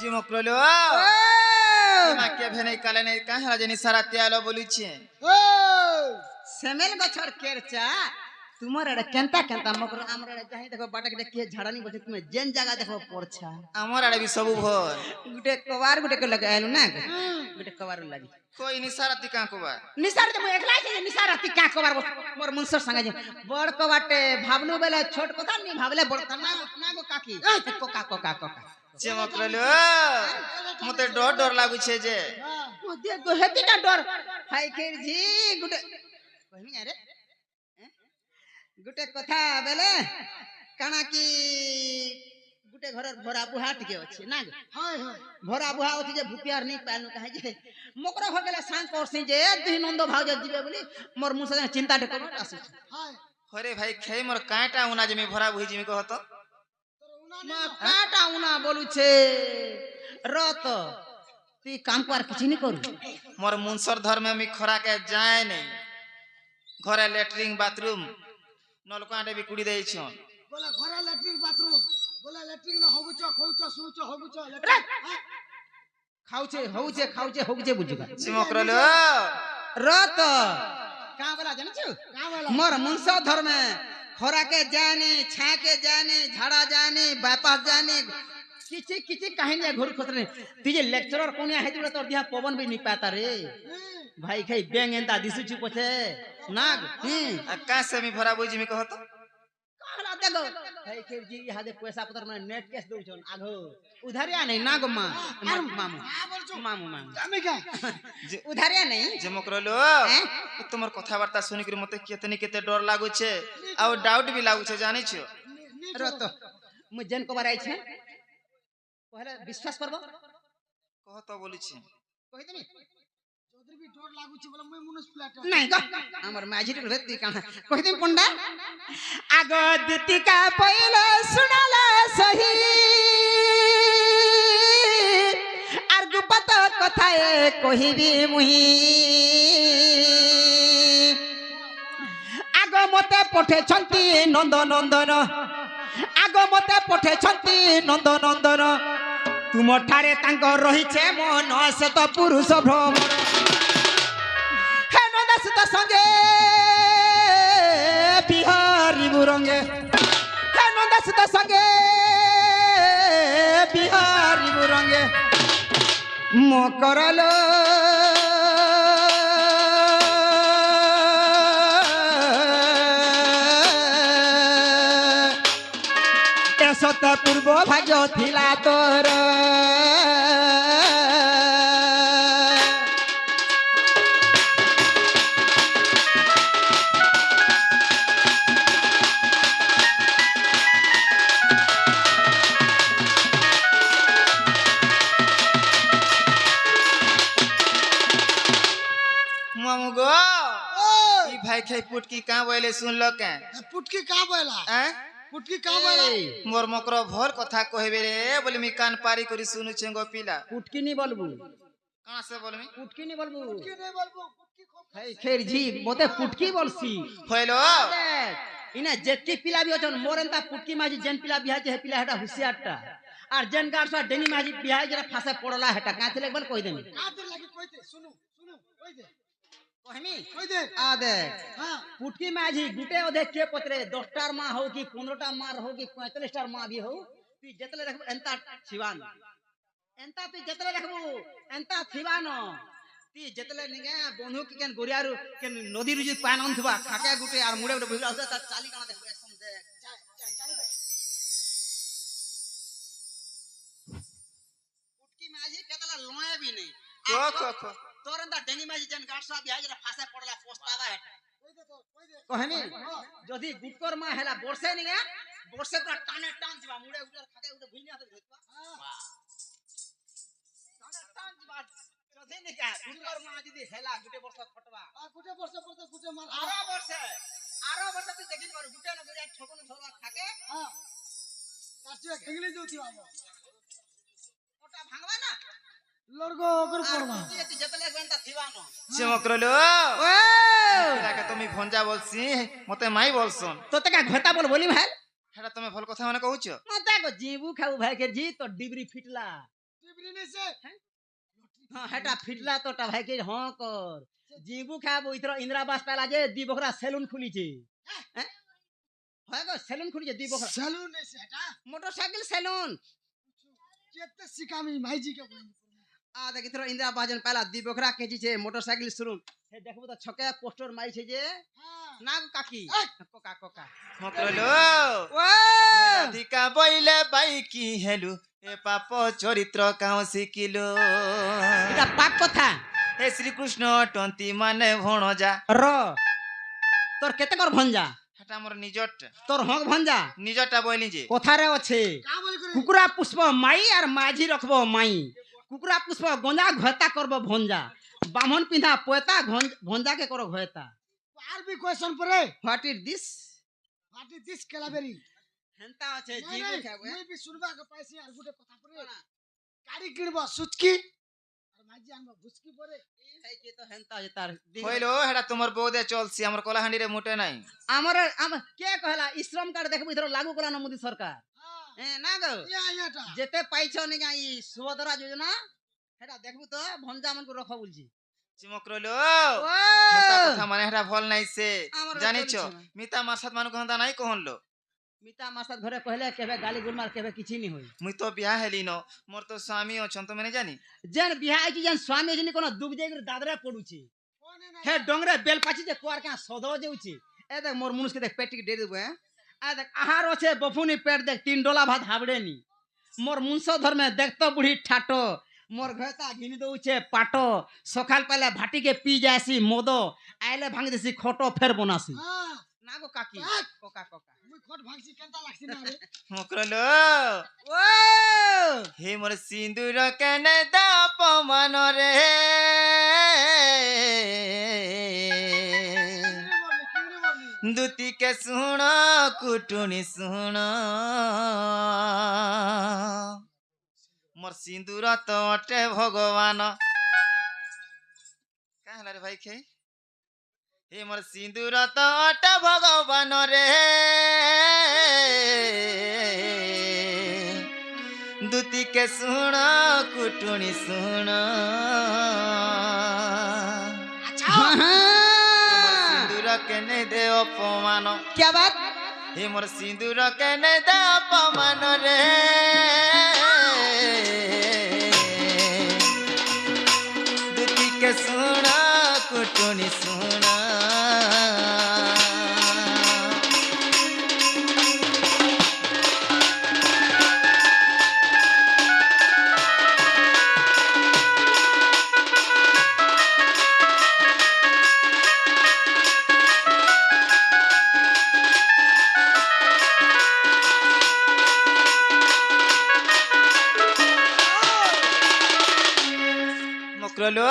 जी मकरलो मा के भेने काले ने कहां जनी सारा त्यालो बोली छे सेमेल गछर केरचा तुमर एडे केंता केंता मकर हमर एडे जाहि देखो बाटक दे के झाड़ानी बसे तुमे जेन जगह देखो पड़छा हमर आड़े भी सब भर गुटे कवार गुटे के लगायलु ना गुटे कवार लागी कोई निसारा तिका को बा निसार ते एकला छे निसार ती का कवार मोर मुनसर संगे जे बड़ कवाटे भावनु बेले छोट कथा नी भावले बड़ ना गो काकी कोका कोका कोका जे मकरलो मते डर डर लागु छे जे मोदे गो हेती ना डर हाय खेर जी गुटे कहनी अरे गुटे कथा बेले काना की गुटे घर भरा बुहा टिके अछि ना हाय हाय भरा बुहा अछि जे भूपियार नी पालनु कहे जे मकरा हो गेले सांग करसी जे दुई नंद भाउज जिबे बोली मोर मुस चिंता टे करू आसी हाय अरे भाई खे मोर काटा उना जे मी भरा बुही जिमी कहत मा काटा उना बोलु छे रत ती काम पर किछि नी करू मोर मुनसर धर्म में मी खरा के जाय नहीं घरे लेटरिंग बाथरूम नलकांडे भी कुड़ी देई छन बोला घरे लेटरिंग बाथरूम बोला लेटरिंग न होगुच खौच सुच होगुच खाउचे होगुचे बुझुगा सिमकरलो रत का बोला जानि छु का बोला मोर मुनसर धर्म खरा के जानी छा के जानी झाड़ा जानी बापास जानी किछि किछि कहानी घर खतरे तिजे लेक्चरर कोनिया हेतु तोर दिया पवन भी नी पाता रे भाई खाई बेंग एंता दिसु छु पछे नाग का से मी भरा बुही जिमी कहत कहला देखो भाई खेर जी यहा दे पैसा पतर में नेट कैश दउ छन आघो उधारिया नहीं नाग मामू मामू আমি কা उधारिया नहीं जे मकरलो तुम्हार कथा वार्ता सुनि के मते केतनी केते डर लागु छे आ डाउट भी लागु छे जानि छो रत मु जन को बार आई छे पहले विश्वास करबो कहत बोली छे कहि देमी चौधरी भी डर लागु छी बोला मैं मुनस प्लेट नहीं को हमर माझी रे भेती काना कहि देमी पंडा आगो दितिका पहले सुनाला सही आर गुपत कथा ए कहिबी मुही आगो मते पठे छंती नंद नंदन आगो मते पठे छंती नंद नंदन तुम ठारे तांक रही छे मन से तो पुरुष भ्रमर हे नंदस तो संगे बिहारी बुरंगे हे नंदस तो संगे बिहारी बुरंगे मकरलो सत पूर्व भाग्य थिला तोर मामू गो ई भाई खाई पुटकी का बोले सुन लो के पुटकी का बोला हैं पुटकी का बोला मोर मकरो भर कथा कहबे रे बोले मी कान पारी करी सुनु छेगो पिला पुटकी नहीं बोलबू कहां से बोलमी पुटकी नहीं बोलबू पुटकी नहीं बोलबो पुटकी खूब है खेर जी मोते पुटकी बोलसी होइलो इना जेतकी पिला भी होचन मोरंता पुटकी माजी जेन पिला बिहा जे पिला हेटा हुसियारटा और जेन गारसा डेनी माजी बिहा जरा फासे पड़ला हेटा काथले बोल कहि देमी का दे लगी कोइते सुनु सुनु कोइ दे कहमी कोइ दे आ दे हां पुटकी माजी गुटे ओदे के पत्रे 10 टार मां हो कि 15 टा मार हो कि 45 टार मां भी हो ती जतले रखबो एंता छिवान एंता ती जतले रखबो एंता छिवानो ती जतले निगे बंधु के केन गोरियारु केन नदी रुजी पान अंथबा खाके गुटे आर मुडे गुटे भइला त चाली काना देखबे समझे पुटकी माजी केतला लोए भी नहीं को तोरंदा डेंगी माजी जन गाठसा बिहा जरा फासे पड़ला पोस्तावा हेटा कोइ दे तो कोइ दे कहनी जदी गुटकर मा हैला वर्षे निगे वर्षे पूरा टाने टान जिबा मुडे उडर खाके उडे भुइनिया त भेतबा टाने टान जिबा जदी निगे गुटकर मा जदी हैला गुटे वर्ष खटबा गुटे वर्ष पड़ते गुटे मार आरो वर्ष तू देखि पर गुटे न गोरिया ठोकन थोड़ा खाके हां काचिया खेंगली जोती बाबा ओटा भांगवा ना लड़को ओकर पड़वा तू जतले गंता थिवानो चमकरलो ओ ताके तुमी भंजा बोलसी मते माई बोलसन तो तका घटा बोली भाई हेडा तुमे भल कथा माने कहूछ मते को जीबू खाऊ भाई के जी तो डिबरी फिटला টিভি নেছে হ্যাঁ হেটা ফিটলা তোটা ভাই কে হ্যাঁ কর জিবু খাবো ইতর ইন্দিরাবাস পেলা যে দি বখরা সেলুন খুলিছে হ্যাঁ হয় গো সেলুন খুলিছে দি বখরা সেলুন নেছে এটা মোটরসাইকেল সেলুন কেতে শিকামি মাইজি কে বলি আ দেখি তোর ইন্দিরাবাস জন পেলা দি বখরা কেজিছে মোটরসাইকেল সেলুন হে দেখবো তো ছকে পোস্টার মারিছে যে হ্যাঁ না গো কাকি এই! কোকা কোকা মকরলো ও রাধিকা বইলে বাই কি হেলু এ পাপ চরিত্র কাউ শিখিলো এটা পাক কথা হে শ্রীকৃষ্ণ টন্তি মানে ভণজা র তোর কেতে কর ভঞ্জা হেটা আমার নিজরটা তোর হক ভঞ্জা নিজরটা বইলি যে কথারে আছে কা বলি করে কুকুরা পুষ্প মাই আর মাঝি রাখব মাই কুকুরা পুষ্প গঞ্জা ঘয়তা করব ভঞ্জা বামন পিন্ধা পয়তা ভঞ্জাকে করো ঘয়তা আর বি কোশ্চেন পরে what is this what is this কেলাবেরি হেনতা আছে নাই, জিবু নাই, খাবে মুই বি শুনবা কে পাইছি আর গুটে কথা পরে গাড়ি কিনবা সুচকি আর মাইজি আনবা ভুসকি পরে এই তো হেনতা আছে তার হইলো হেটা তোমার বউদে চলছি আমার কলাহান্ডি রে মোটে নাই আমার কে কহলা শ্রম কার্ড দেখবো ইধর লাগু করানো মোদি সরকার হ্যাঁ না গো ইয়াটা যেতে পাইছ নি ই সুভদ্রা যোজনা সেটা দেখবো তো ভঞ্জা আমাকে রখ বলছি চিমকরলো ও হেটা কথা মানে হেটা ভাল নাইছে আমার জানিছ চলছে না। মিতা মাসাত মানু কহন্দা নাই কহনলো মিতা মাসাত ঘরে কহলে কেবে গালি গুলমার কেবে কিছু নি হই মুই তো বিয়া হেলি ন মোর তো স্বামী অছন তো মানে জানি যেন বিহা আইছি যেন স্বামী যিনি কোন দুব যাই দাদরে পড়ুছি কোনে না হে ডংরে বেল পাছি যে কুয়ার কা সদ যাউছি এ দেখ মোর মুনুষকে দেখ পেটিকে ডে দেবো হ্যাঁ আ দেখ আহার আছে বফুনি পেট দেখ 3 ডলা ভাত হাবড়ে নি মোর মুনস ধর্মে দেখ তো বুড়ি ঠাটো মোর ঘয়তা ঘিনি দউছে পাটো সকাল পালে ভাটিকে পি যাসি মদ আইলে ভাঙি দেছি খটো ফের বনাসি হ্যাঁ না গো কাকি এক! কোকা কোকা মুই খট ভাগছি কেনতা লাগছি না রে মকরলো ও হে মোর সিন্দুর কেনে দাপমান রে কিংরে বলনি দুতিকে শুণ কুটুনি শুণ মোর সিন্দুর তো অটে ভগবান কা হেলা রে ভাই খাই হে মোর সিন্দুর তো অটে ভগবান রে দুতিকে শুণ কুটুনি শুণ আচ্ছা সিন্দুর কেনে দে অপমান क्या बात হে মোর সিন্দুর কেনে দে অপমান রে দুতিকে শুণ কুটুনি শুণ মকরলো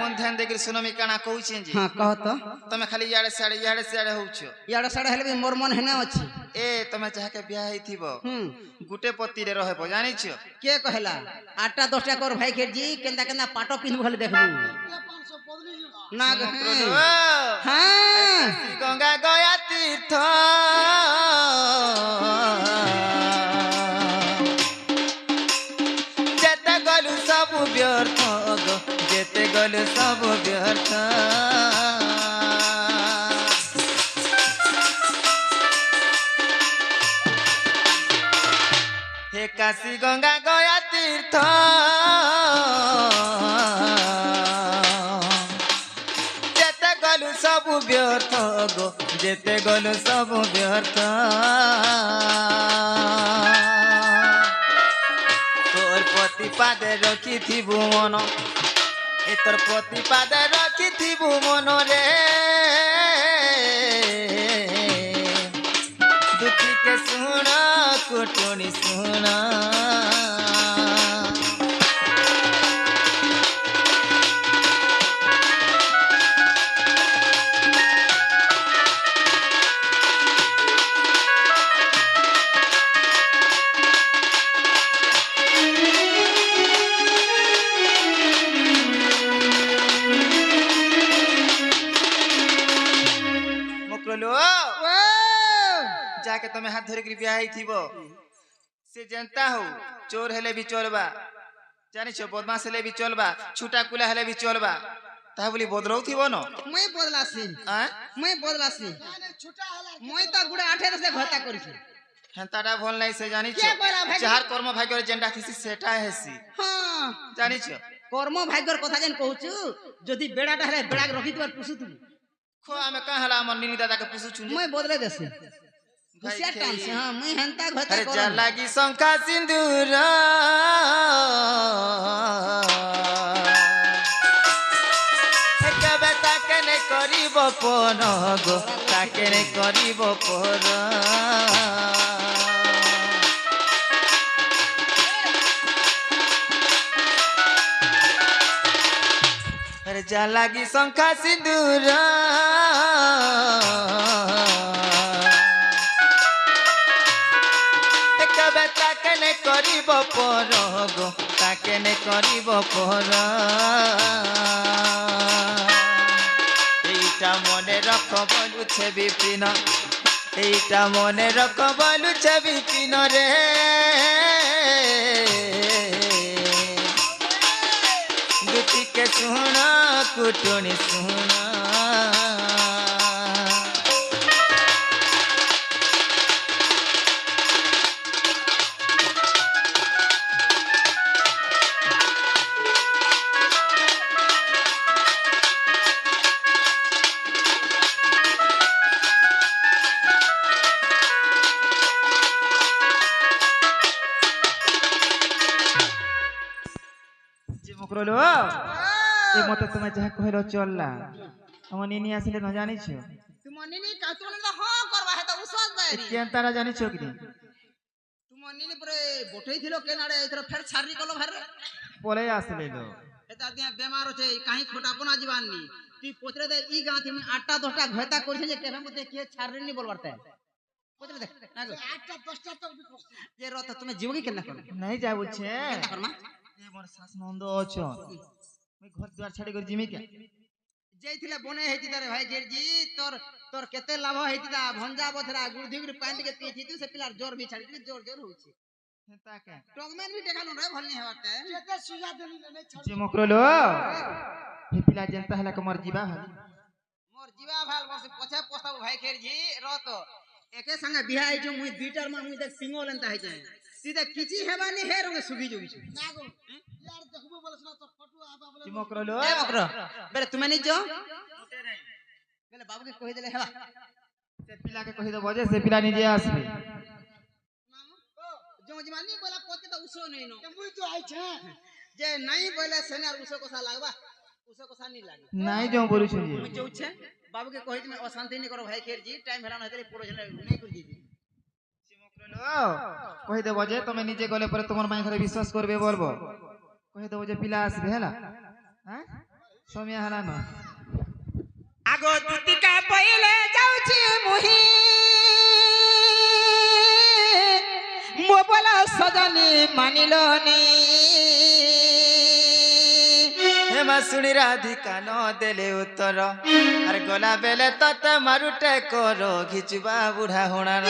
মন ধ্যান দেখি শুনো আমি কানা কହୁছেন যে हाँ कह तो তুমি খালি ইয়াড়ে সিয়াড়ে হউছ यार साढ़े हेले भी मोर मन हेने अछि এ তুমি যাহাকে বিয়া হইথিব हम्म গুটে পতিরে রহব জানিছ के कहला 8टा 10टा कर भाई के जी केंदा केंदा पाटो पिन्हु खाली देखलु 500 बदली जो ना ग মকরলো हां শ্রী গঙ্গা গয়া তীর্থ যেতে গলু সবু ব্যর্থ গো যেতে গলু সবু ব্যর্থ হে কাশী গঙ্গা গয়া তীর্থ যেতে গলু সবু ব্যর্থ গো যেতে গলু সবু ব্যর্থ তোর প্রতিপাদে রখিথিবু মন এ তোর প্রতিপাদে রখিথিবু মন রে দুঃখীকে শুণ কুটুনি শুণ মকরলো ओ যাকে তুমি হাত ধরে বিয়া হইথিব से जनता हो चोर हेले भी चलबा जानिछ बदमाश हेले भी चलबा छुटा कुला हेले भी चलबा ता बोली बदलौ थिबो न मैं बदलासी आ मैं बदलासी ମାନେ ଛୁଟା ହେଲା मैं तो गुड़े 8 से घता करिछि हेंताटा भल नै से जानिछ के बोला भाई? जहार कर्म भाग्य जेंडा थिसी सेटा हेसी हां जानिछ कर्म भाग्यर कथा जेन कहूछु जदि बेड़ाटा हेले बेड़ा रखि तुर पुसुतु खो आमे का हला मन निनी दादा के पुसु छु मैं बदले देसी होशियार काम से हां मैं हेंता घता अरे कर जा लागी शंका सिंदूर एकबे ताके ने करिब पन गो ताके ने करिब पर अरे जा लागी शंका सिंदूर एकबे ताके ने करिब पर गो ताके ने करिब पर এইটা মনে রখ বলুছে বিপিন এইটা মনে রখ বলুছে বিপিন রে দুটিকে শুণ কুটুনি শুণ মকরলো এই মতে তুমি যাহা কহিলো চললা আমার নিনি আসলে না জানিছ तुम निनी का तुम तो हां करबा है तो उसवास बारी কেন তারা জানিছ কি तुम निनी परे बोठई थिलो केनाडे इथर फेर छारी कलो भरे পলে আসলে লো एता दिया बेमार होचे काहे खोटापना जीवानी तू पोतरे दे ई गांथी में 8टा 10टा घता करछे जे केबे मते के छारी नी बोलबरते पोतरे देख ना गो 8টা 10টা তো भी করছি जे रत तुम जीवगी केना कर নাই যা বলছে केना करमा এ মোর শাস নন্দ অছ মই ঘর দুয়ার ছাড়ি করে জিমি কে जेथिले बने हेती तारे भाई गेरजी तोर तोर केते लाभ हेती ता भंजा बथरा गुरधिगुर पानी के पीथी तू से पिलार जोर भी छाड़ी जोर जोर होची হেতা কে टॉगमैन भी देखानु रे भलनी हेबाते যেতে সুজা দেলি নাই ছাড় যে মকরলো হে পিলা জেনতা হলা কে মর জিবা হলি मोर जीवा भाल वर्ष पछे पोस्ताब भाई गेरजी रत एके संगे बिहा आई जो मुई दुईटार मा मुई देख सिंगो लेनता है जाय सीधा किची हेबानी हे रंगे सुगी जोगी छु না গো यार দেখবো বলছ না তো ফটো আবা বলে যে মকরলো ए बकरो बेरे तुमे नी जो बेले बाबू के कहि देले हेबा সে পিলাকে কহি দেব যে সে পিলা নিজে আসবে जो जमानी बोला पोते तो उसो नहीं नो মুই তো আইছে जे नहीं बोले सेने और उसो कोसा लागबा उसो कोसा नहीं लागे নাই যাও বলুছ যে मुई जो छे बाबू के कहि में अशांति नहीं करो भाई खेर जी टाइम हेला न हेतले पुरो जने नहीं कर दीजिए কহি দেব যে তুমি নিজে গলে পরে তোমার মাই ঘরে বিশ্বাস করবে বলবো কহি দেব যে পিলা আসবে হেলা হ্যাঁ সময় হেলা না আগো দুতিকা পইলে যাউছি মুহি মো বলা সজানি মানিল নি হেমা শুনি রাধিকা ন দেলে উত্তর আর গলা বেলে ততে মারুটে কর ঘিচবা বুড়া হোনার